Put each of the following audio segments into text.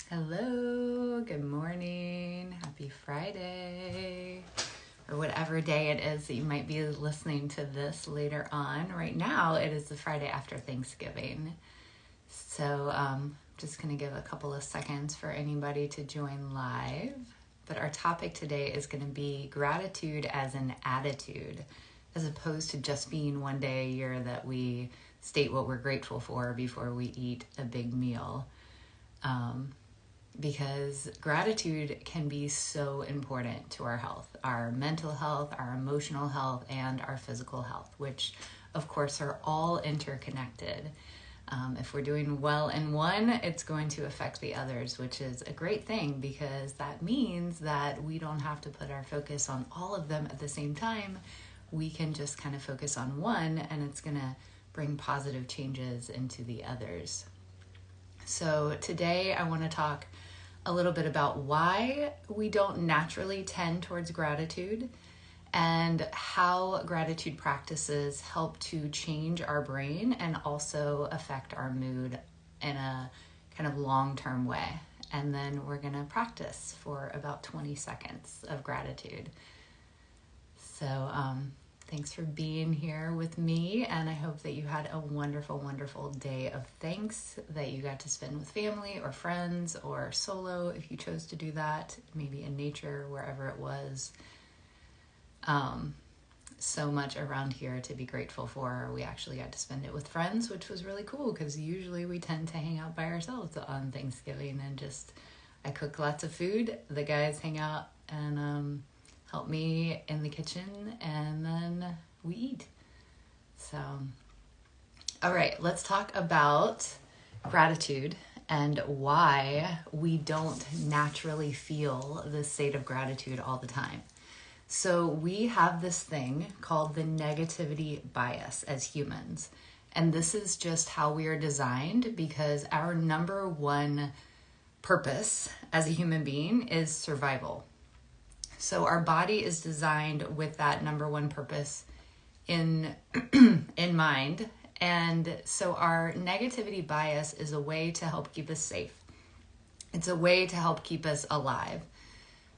Hello, good morning, happy Friday, or whatever day it is that you might be listening to this later on. Right now, it is the Friday after Thanksgiving. So just going to give a couple of seconds for anybody to join live. But our topic today is going to be gratitude as an attitude, as opposed to just being one day a year that we state what we're grateful for before we eat a big meal. Because gratitude can be so important to our health, our mental health, our emotional health, and our physical health, which of course are all interconnected. If we're doing well in one, it's going to affect the others, which is a great thing because that means that we don't have to put our focus on all of them at the same time. We can just kind of focus on one and it's going to bring positive changes into the others. So today I want to talk a little bit about why we don't naturally tend towards gratitude and how gratitude practices help to change our brain and also affect our mood in a kind of long-term way. And then we're going to practice for about 20 seconds of gratitude. So thanks for being here with me, and I hope that you had a wonderful, wonderful day of thanks that you got to spend with family or friends or solo if you chose to do that, maybe in nature, wherever it was. So much around here to be grateful for. We actually got to spend it with friends, which was really cool because usually we tend to hang out by ourselves on Thanksgiving and I cook lots of food, the guys hang out and help me in the kitchen, and then we eat. So, all right, let's talk about gratitude and why we don't naturally feel this state of gratitude all the time. So we have this thing called the negativity bias as humans. And this is just how we are designed because our number one purpose as a human being is survival. So our body is designed with that number one purpose in mind. And so our negativity bias is a way to help keep us safe. It's a way to help keep us alive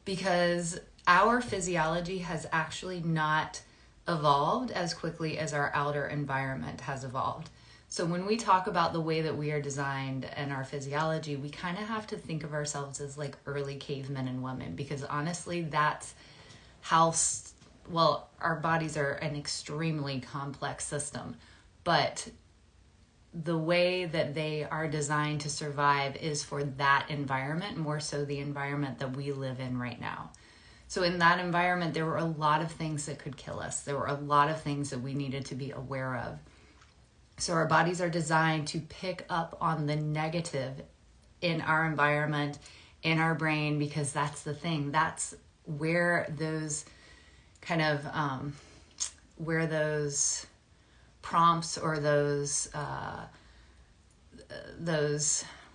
because our physiology has actually not evolved as quickly as our outer environment has evolved. So when we talk about the way that we are designed and our physiology, we kind of have to think of ourselves as like early cavemen and women, because honestly, that's how, our bodies are an extremely complex system, but the way that they are designed to survive is for that environment, more so the environment that we live in right now. So in that environment, there were a lot of things that could kill us. There were a lot of things that we needed to be aware of. So our bodies are designed to pick up on the negative in our environment, in our brain, because that's the thing. That's where those kind of, where those prompts or those,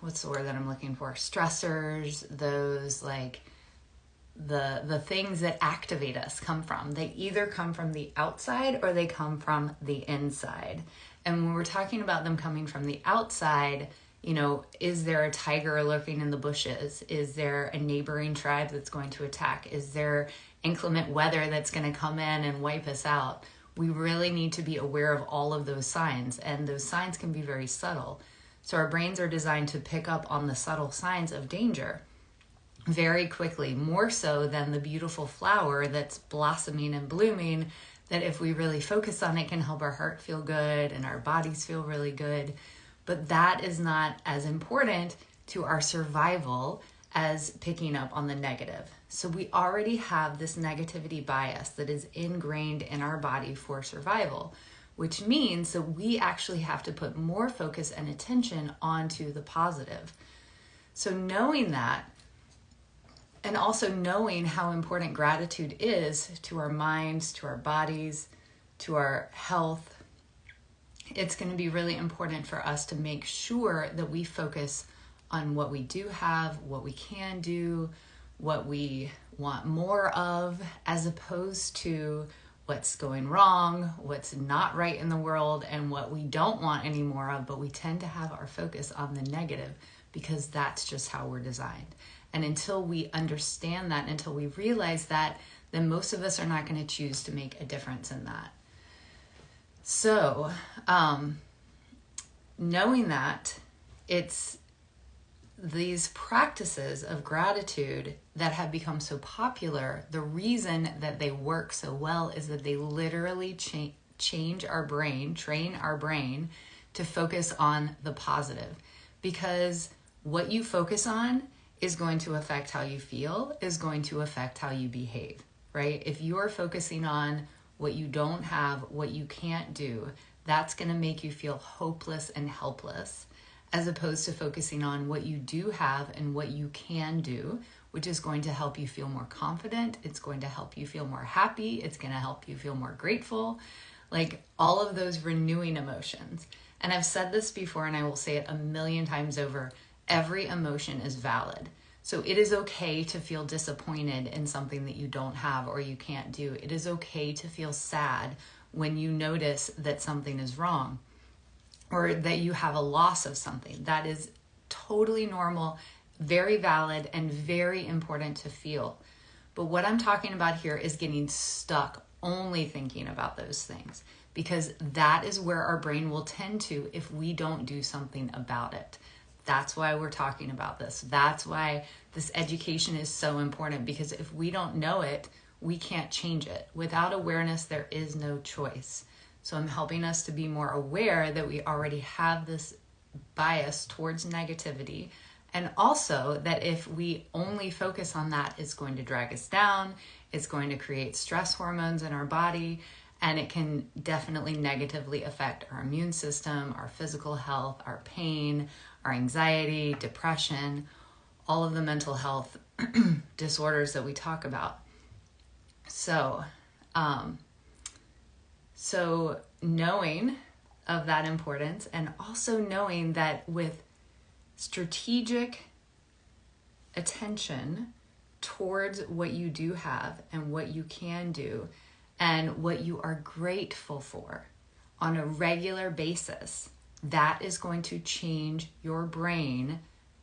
what's the word that I'm looking for? Stressors, those like the things that activate us come from. They either come from the outside or they come from the inside. And when we're talking about them coming from the outside, is there a tiger lurking in the bushes? Is there a neighboring tribe that's going to attack? Is there inclement weather that's going to come in and wipe us out? We really need to be aware of all of those signs, and those signs can be very subtle. So our brains are designed to pick up on the subtle signs of danger very quickly, more so than the beautiful flower that's blossoming and blooming, that if we really focus on it can help our heart feel good and our bodies feel really good. But that is not as important to our survival as picking up on the negative. So we already have this negativity bias that is ingrained in our body for survival, which means that we actually have to put more focus and attention onto the positive. So knowing that, and also knowing how important gratitude is to our minds, to our bodies, to our health, it's going to be really important for us to make sure that we focus on what we do have, what we can do, what we want more of, as opposed to what's going wrong, what's not right in the world, and what we don't want any more of, but we tend to have our focus on the negative because that's just how we're designed. And until we understand that, until we realize that, then most of us are not going to choose to make a difference in that. So, knowing that, it's these practices of gratitude that have become so popular, the reason that they work so well is that they literally change our brain, train our brain to focus on the positive. Because what you focus on is going to affect how you feel, is going to affect how you behave, right? If you're focusing on what you don't have, what you can't do, that's going to make you feel hopeless and helpless, as opposed to focusing on what you do have and what you can do, which is going to help you feel more confident. It's going to help you feel more happy. It's going to help you feel more grateful. Like all of those renewing emotions. And I've said this before, and I will say it a million times over. Every emotion is valid. So it is okay to feel disappointed in something that you don't have or you can't do. It is okay to feel sad when you notice that something is wrong or that you have a loss of something. That is totally normal, very valid, and very important to feel. But what I'm talking about here is getting stuck only thinking about those things, because that is where our brain will tend to if we don't do something about it. That's why we're talking about this. That's why this education is so important, because if we don't know it, we can't change it. Without awareness, there is no choice. So I'm helping us to be more aware that we already have this bias towards negativity, and also that if we only focus on that, it's going to drag us down, it's going to create stress hormones in our body, and it can definitely negatively affect our immune system, our physical health, our pain, our anxiety, depression, all of the mental health disorders that we talk about. So knowing of that importance, and also knowing that with strategic attention towards what you do have and what you can do and what you are grateful for on a regular basis, that is going to change your brain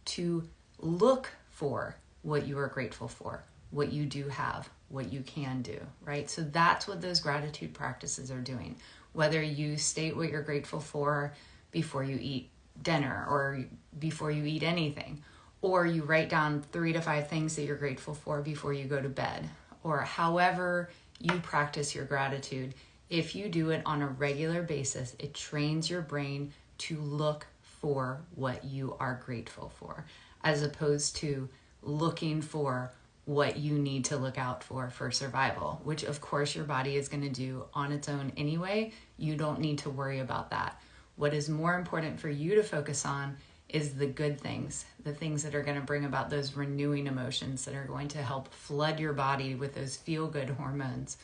to look for what you are grateful for, what you do have, what you can do, right? So that's what those gratitude practices are doing. Whether you state what you're grateful for before you eat dinner or before you eat anything, or you write down 3 to 5 things that you're grateful for before you go to bed, or however you practice your gratitude, if you do it on a regular basis, it trains your brain to look for what you are grateful for, as opposed to looking for what you need to look out for survival, which of course your body is going to do on its own anyway. You don't need to worry about that. What is more important for you to focus on is the good things, the things that are going to bring about those renewing emotions that are going to help flood your body with those feel-good hormones,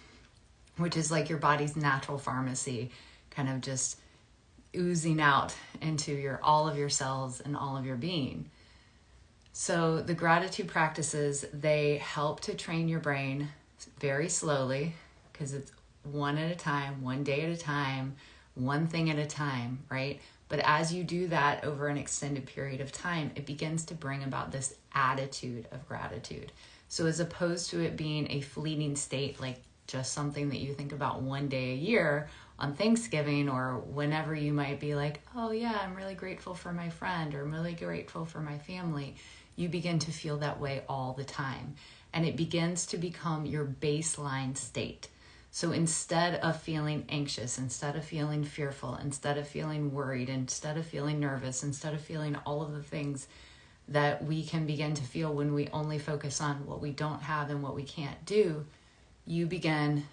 which is like your body's natural pharmacy, kind of just oozing out into all of your cells and all of your being. So the gratitude practices, they help to train your brain very slowly, because it's one at a time, one day at a time, one thing at a time, right? But as you do that over an extended period of time, it begins to bring about this attitude of gratitude. So as opposed to it being a fleeting state, like just something that you think about one day a year on Thanksgiving, or whenever you might be like, oh yeah, I'm really grateful for my friend, or I'm really grateful for my family, you begin to feel that way all the time. And it begins to become your baseline state. So instead of feeling anxious, instead of feeling fearful, instead of feeling worried, instead of feeling nervous, instead of feeling all of the things that we can begin to feel when we only focus on what we don't have and what we can't do, you begin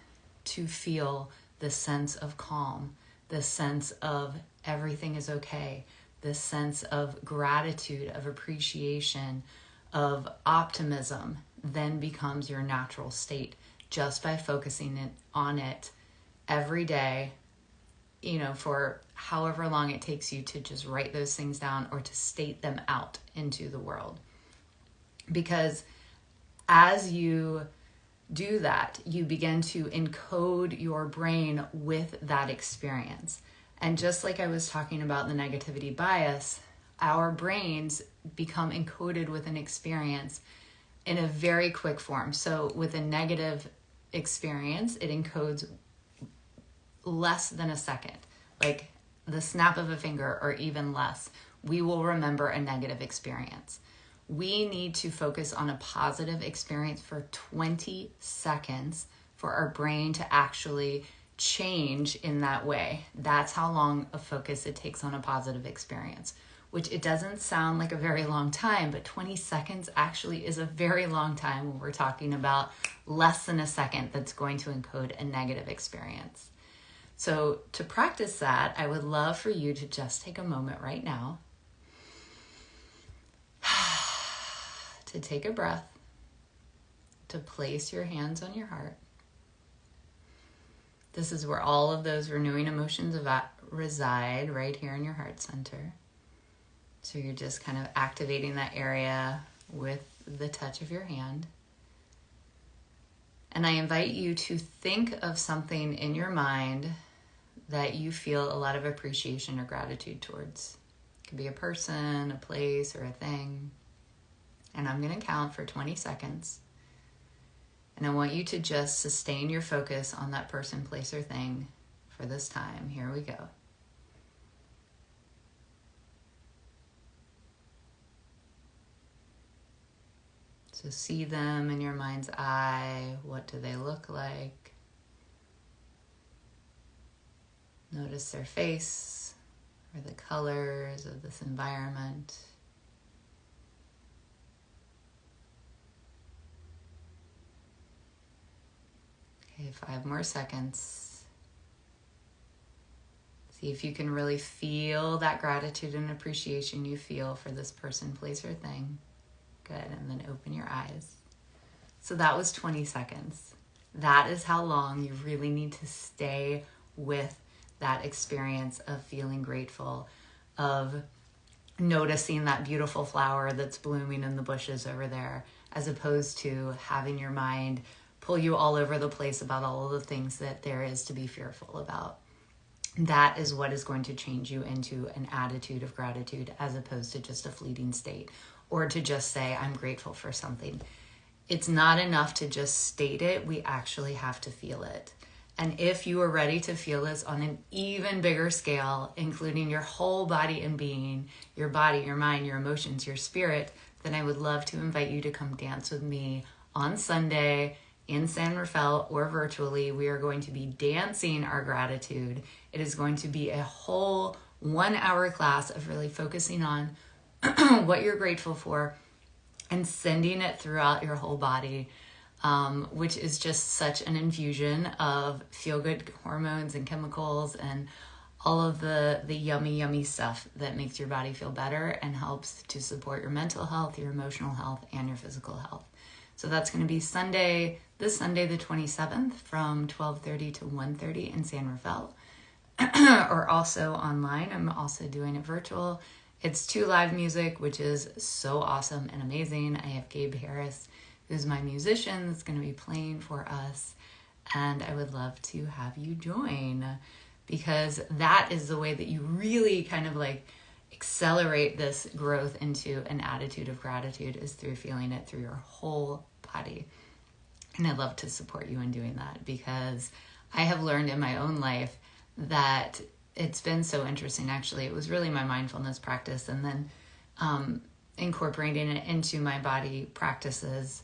to feel this sense of calm, this sense of everything is okay, this sense of gratitude, of appreciation, of optimism, then becomes your natural state just by focusing on it every day, for however long it takes you to just write those things down or to state them out into the world. Because as you do that, you begin to encode your brain with that experience. And just like I was talking about the negativity bias, our brains become encoded with an experience in a very quick form. So with a negative experience, it encodes less than a second, like the snap of a finger or even less. We will remember a negative experience. We need to focus on a positive experience for 20 seconds for our brain to actually change in that way. That's how long a focus it takes on a positive experience, which it doesn't sound like a very long time, but 20 seconds actually is a very long time when we're talking about less than a second that's going to encode a negative experience. So to practice that, I would love for you to just take a moment right now to take a breath, to place your hands on your heart. This is where all of those renewing emotions reside, right here in your heart center. So you're just kind of activating that area with the touch of your hand. And I invite you to think of something in your mind that you feel a lot of appreciation or gratitude towards. It could be a person, a place, or a thing. And I'm going to count for 20 seconds. And I want you to just sustain your focus on that person, place, or thing for this time. Here we go. So see them in your mind's eye. What do they look like? Notice their face or the colors of this environment. Okay, 5 more seconds. See if you can really feel that gratitude and appreciation you feel for this person, place, or thing. Good, and then open your eyes. So that was 20 seconds. That is how long you really need to stay with that experience of feeling grateful, of noticing that beautiful flower that's blooming in the bushes over there, as opposed to having your mind pull you all over the place about all of the things that there is to be fearful about. That is what is going to change you into an attitude of gratitude, as opposed to just a fleeting state, or to just say, I'm grateful for something. It's not enough to just state it. We actually have to feel it. And if you are ready to feel this on an even bigger scale, including your whole body and being, your body, your mind, your emotions, your spirit, then I would love to invite you to come dance with me on Sunday in San Rafael or virtually. We are going to be dancing our gratitude. It is going to be a whole 1-hour class of really focusing on what you're grateful for and sending it throughout your whole body, which is just such an infusion of feel-good hormones and chemicals and all of the yummy, yummy stuff that makes your body feel better and helps to support your mental health, your emotional health, and your physical health. So that's going to be this Sunday the 27th from 12:30 to 1:30 in San Rafael, or also online. I'm also doing it virtual. It's 2 live music, which is so awesome and amazing. I have Gabe Harris, who's my musician, that's going to be playing for us. And I would love to have you join, because that is the way that you really kind of like accelerate this growth into an attitude of gratitude, is through feeling it through your whole body. And I'd love to support you in doing that, because I have learned in my own life that it's been so interesting. Actually, it was really my mindfulness practice, and then incorporating it into my body practices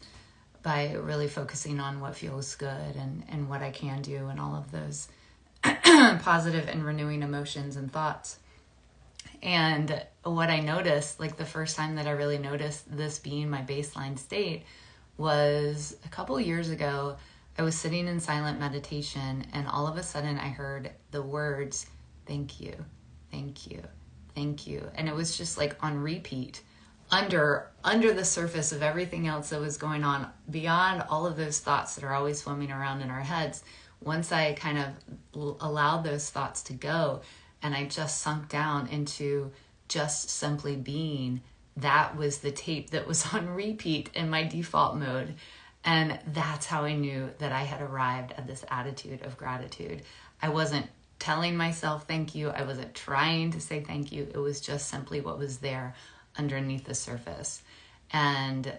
by really focusing on what feels good and what I can do, and all of those positive and renewing emotions and thoughts. And what I noticed, like the first time that I really noticed this being my baseline state, was a couple years ago. I was sitting in silent meditation, and all of a sudden I heard the words, thank you, thank you, thank you. And it was just like on repeat, under the surface of everything else that was going on, beyond all of those thoughts that are always swimming around in our heads. Once I kind of allowed those thoughts to go, and I just sunk down into just simply being, that was the tape that was on repeat in my default mode. And that's how I knew that I had arrived at this attitude of gratitude. I wasn't telling myself thank you. I wasn't trying to say thank you. It was just simply what was there underneath the surface. And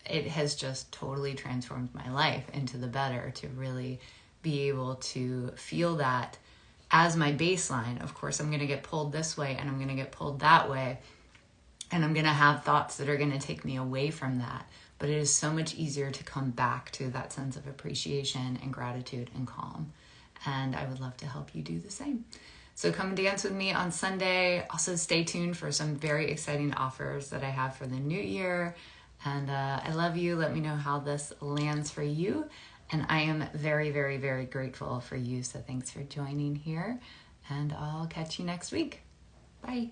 it has just totally transformed my life into the better to really be able to feel that as my baseline. Of course, I'm going to get pulled this way and I'm going to get pulled that way. And I'm going to have thoughts that are going to take me away from that. But it is so much easier to come back to that sense of appreciation and gratitude and calm. And I would love to help you do the same. So come and dance with me on Sunday. Also stay tuned for some very exciting offers that I have for the new year. And I love you. Let me know how this lands for you. And I am very, very, very grateful for you. So thanks for joining here. And I'll catch you next week. Bye.